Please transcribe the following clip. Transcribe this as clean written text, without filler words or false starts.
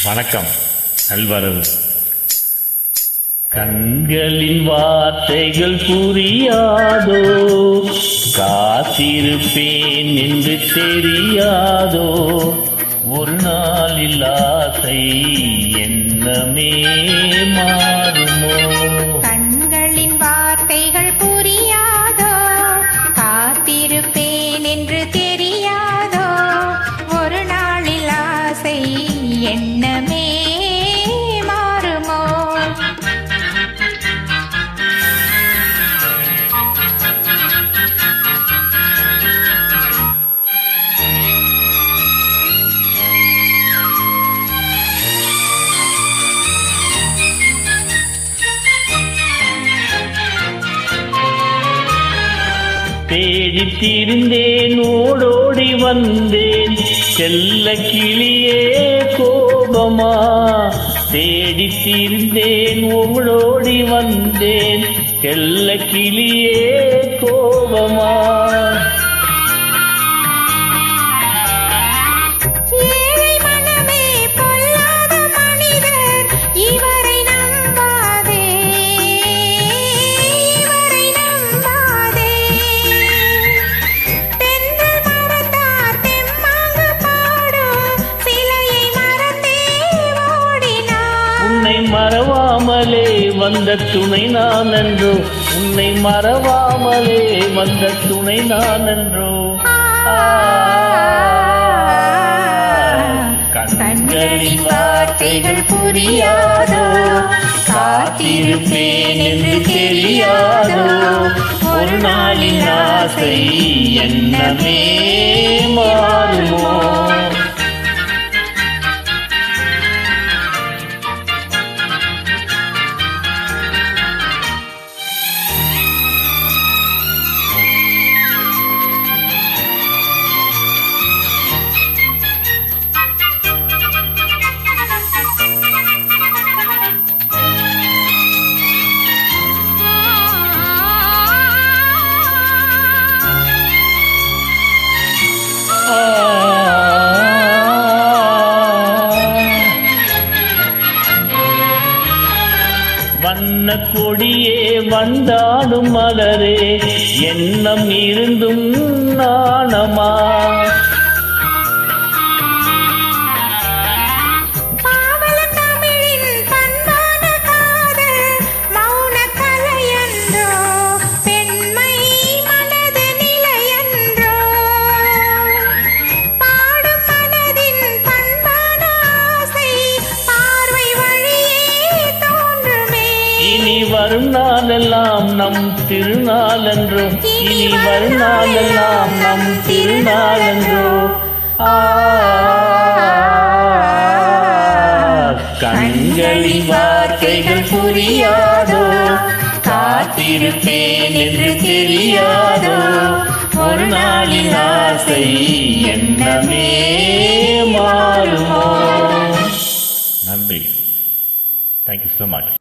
வணக்கம், நல்வரவு. கண்களின் வார்த்தைகள் புரியாதோ, காத்திருப்பேன் என்று தெரியாதோ, ஒரு நாளில் ஆசை எண்ணமே மாறுமோ. கண்களின் வார்த்தைகள் புரியாதோ, காத்திருப்பேன் என்று தெரியாதோ, ஒரு நாளில் ஆசை எண்ணமே மாறுமோ. தேடித் திரிந்தேன், ஓடோடி வந்தேன், செல்ல கிளியே கோபமா. தேடித் திரிந்தேன், ஓடோடி வந்தேன், செல்ல கிளியே கோபமா. உன்னை மறவாமலே வந்த துணை நான் என்றோ, உன்னை மறவாமலே வந்த துணை நான் என்றோ. கண்களின் வார்த்தைகள் புரியாதோ, காத்திருப்பேன் என்று தெரியாதோ, ஒரு நாளின் ஆசை எண்ணமே மாறுமோ. வண்ண கொடியே வந்தாடும் மலரே, எண்ணம் இருந்தும் நாணமா. இனி வரும் நாளெல்லாம் நம் திருநாளென்றோ, இனி வரும் நாளெல்லாம் நம் திருநாளென்றோ. கண்களின் வார்த்தைகள் புரியாதோ, காத்திருப்பேன் என்று தெரியாதோ, ஒரு நாளின் ஆசை எண்ணமே மாறுமோ. நன்றி. Thank you so much.